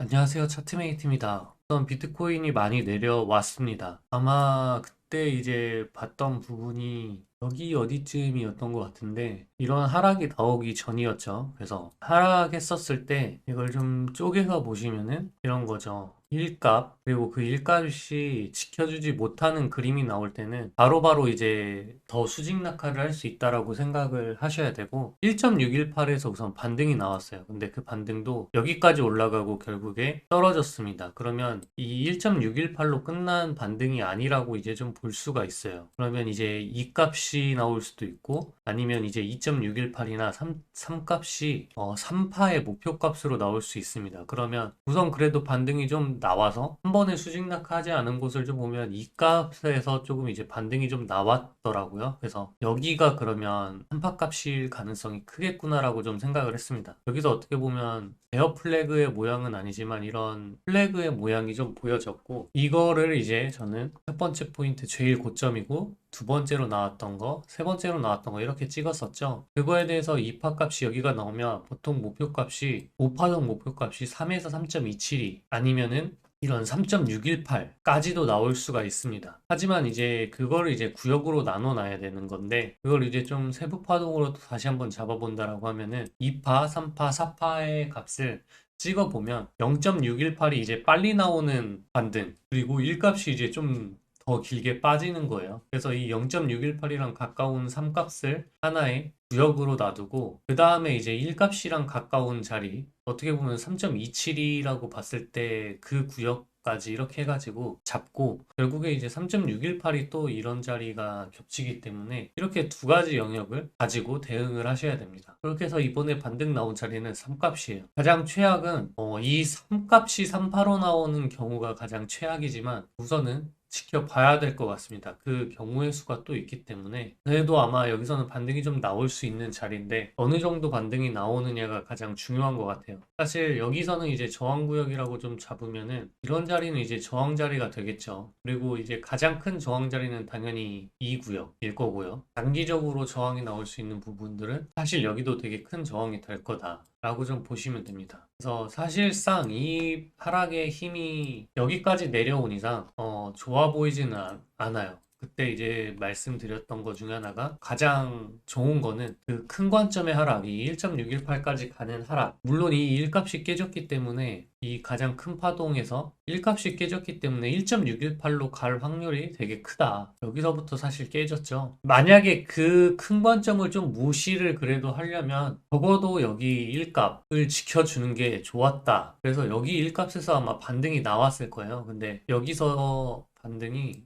안녕하세요. 차트메이트입니다. 우선 비트코인이 많이 내려왔습니다. 아마 그때 이제 봤던 부분이 여기 어디쯤이었던 것 같은데 이런 하락이 나오기 전이었죠. 그래서 하락했었을 때 이걸 좀 쪼개서 보시면은 이런 거죠. 일값 그리고 그 일값이 지켜주지 못하는 그림이 나올 때는 바로바로 이제 더 수직 낙하를 할 수 있다라고 생각을 하셔야 되고 1.618에서 우선 반등이 나왔어요. 근데 그 반등도 여기까지 올라가고 결국에 떨어졌습니다. 그러면 이 1.618로 끝난 반등이 아니라고 이제 좀 볼 수가 있어요. 그러면 이제 이 값이 나올 수도 있고 아니면 이제 2.618이나 3값이 3파의 목표 값으로 나올 수 있습니다. 그러면 우선 그래도 반등이 좀 나와서 한 번에 수직 낙하하지 않은 곳을 좀 보면 이 값에서 조금 이제 반등이 좀 나왔더라고요. 그래서 여기가 그러면 한파 값일 가능성이 크겠구나라고 좀 생각을 했습니다. 여기서 어떻게 보면 베어 플래그의 모양은 아니지만 이런 플래그의 모양이 좀 보여졌고 이거를 이제 저는 첫 번째 포인트 제일 고점이고 두 번째로 나왔던 거, 세 번째로 나왔던 거 이렇게 찍었었죠. 그거에 대해서 2파 값이 여기가 나오면 보통 목표 값이 5파동 목표 값이 3에서 3.272 아니면은 이런 3.618까지도 나올 수가 있습니다. 하지만 이제 그거를 이제 구역으로 나눠 놔야 되는 건데 그걸 이제 좀 세부 파동으로 또 다시 한번 잡아본다라고 하면은 2파, 3파, 4파의 값을 찍어보면 0.618이 이제 빨리 나오는 반등 그리고 1값이 이제 좀 더 길게 빠지는 거예요. 그래서 이 0.618이랑 가까운 3값을 하나의 구역으로 놔두고 그 다음에 이제 1값이랑 가까운 자리 어떻게 보면 3.272라고 봤을 때 그 구역까지 이렇게 해가지고 잡고 결국에 이제 3.618이 또 이런 자리가 겹치기 때문에 이렇게 두 가지 영역을 가지고 대응을 하셔야 됩니다. 그렇게 해서 이번에 반등 나온 자리는 3값이에요. 가장 최악은 이 3값이 3파로 나오는 경우가 가장 최악이지만 우선은 지켜봐야 될 것 같습니다. 그 경우의 수가 또 있기 때문에 그래도 아마 여기서는 반등이 좀 나올 수 있는 자리인데 어느 정도 반등이 나오느냐가 가장 중요한 것 같아요. 사실 여기서는 이제 저항구역이라고 좀 잡으면은 이런 자리는 이제 저항 자리가 되겠죠. 그리고 이제 가장 큰 저항 자리는 당연히 이 구역일 거고요. 단기적으로 저항이 나올 수 있는 부분들은 사실 여기도 되게 큰 저항이 될 거다. 라고 좀 보시면 됩니다. 그래서 사실상 이 하락의 힘이 여기까지 내려온 이상 좋아 보이지는 않아요. 그때 이제 말씀드렸던 것 중에 하나가 가장 좋은 거는 그 큰 관점의 하락, 이 1.618까지 가는 하락. 물론 이 일값이 깨졌기 때문에 이 가장 큰 파동에서 일값이 깨졌기 때문에 1.618로 갈 확률이 되게 크다. 여기서부터 사실 깨졌죠. 만약에 그 큰 관점을 좀 무시를 그래도 하려면 적어도 여기 일값을 지켜주는 게 좋았다. 그래서 여기 일값에서 아마 반등이 나왔을 거예요. 근데 여기서 반등이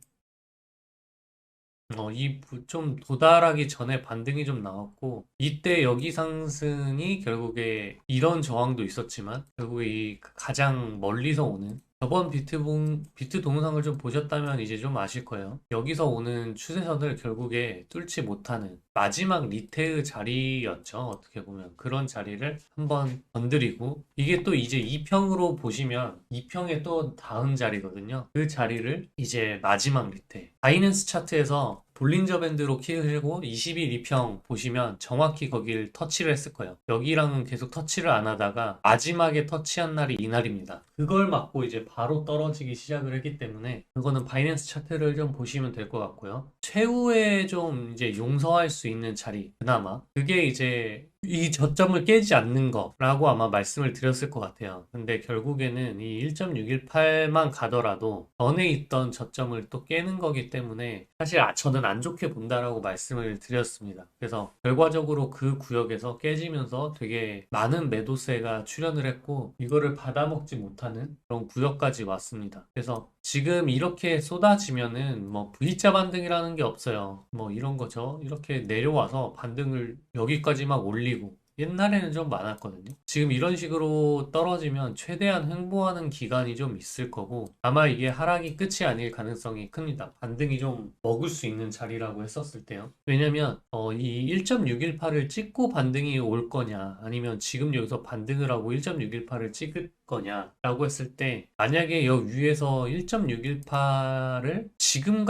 좀 도달하기 전에 반등이 좀 나왔고, 이때 여기 상승이 결국에 이런 저항도 있었지만, 결국에 이 가장 멀리서 오는, 저번 비트 동영상을 좀 보셨다면 이제 좀 아실 거예요. 여기서 오는 추세선을 결국에 뚫지 못하는 마지막 리테의 자리였죠. 어떻게 보면. 그런 자리를 한번 건드리고, 이게 또 이제 2평으로 보시면, 2평에 또 다음 자리거든요. 그 자리를 이제 마지막 리테. 바이낸스 차트에서 볼린저 밴드로 키우고 20일 2평 보시면 정확히 거길 터치를 했을 거예요. 여기랑은 계속 터치를 안 하다가 마지막에 터치한 날이 이날입니다. 그걸 맞고 이제 바로 떨어지기 시작을 했기 때문에 그거는 바이낸스 차트를 좀 보시면 될 것 같고요. 최후에 좀 이제 용서할 수 있는 자리 그나마 그게 이제 이 저점을 깨지 않는 거라고 아마 말씀을 드렸을 것 같아요. 근데 결국에는 이 1.618만 가더라도 전에 있던 저점을 또 깨는 거기 때문에 사실 저는 안 좋게 본다라고 말씀을 드렸습니다. 그래서 결과적으로 그 구역에서 깨지면서 되게 많은 매도세가 출현을 했고 이거를 받아먹지 못하는 그런 구역까지 왔습니다. 그래서 지금 이렇게 쏟아지면은 뭐 V자 반등이라는 게 없어요. 뭐 이런 거죠. 이렇게 내려와서 반등을 여기까지 막 올리고 옛날에는 좀 많았거든요. 지금 이런 식으로 떨어지면 최대한 횡보하는 기간이 좀 있을 거고 아마 이게 하락이 끝이 아닐 가능성이 큽니다. 반등이 좀 먹을 수 있는 자리라고 했었을 때요. 왜냐면 이 1.618을 찍고 반등이 올 거냐 아니면 지금 여기서 반등을 하고 1.618을 거냐라고 했을 때 만약에 여 위에서 1.618을 지금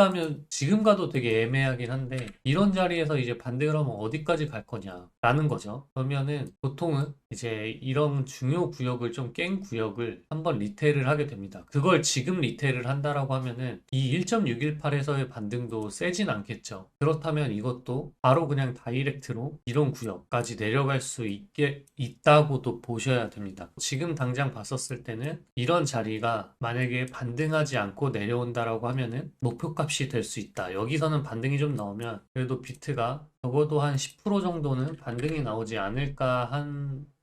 가도 되게 애매하긴 한데 이런 자리에서 이제 반등을 하면 어디까지 갈 거냐라는 거죠. 그러면은 보통은 이제 이런 중요 구역을 좀 깬 구역을 한번 리테일을 하게 됩니다. 그걸 지금 리테일을 한다라고 하면은 이 1.618에서의 반등도 세진 않겠죠. 그렇다면 이것도 바로 그냥 다이렉트로 이런 구역까지 내려갈 수 있다고도 보셔야 됩니다. 지금 당장 봤었을 때는 이런 자리가 만약에 반등하지 않고 내려온다라고 하면은 목표값이 될 수 있다. 여기서는 반등이 좀 나오면 그래도 비트가 적어도 한 10% 정도는 반등이 나오지 않을까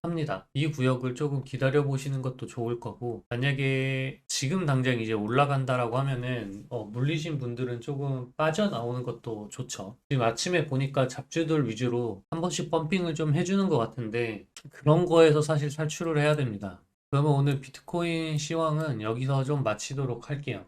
합니다. 이 구역을 조금 기다려 보시는 것도 좋을 거고, 만약에 지금 당장 이제 올라간다라고 하면은, 물리신 분들은 조금 빠져나오는 것도 좋죠. 지금 아침에 보니까 잡주들 위주로 한 번씩 펌핑을 좀 해주는 것 같은데, 그런 거에서 사실 탈출을 해야 됩니다. 그러면 오늘 비트코인 시황은 여기서 좀 마치도록 할게요.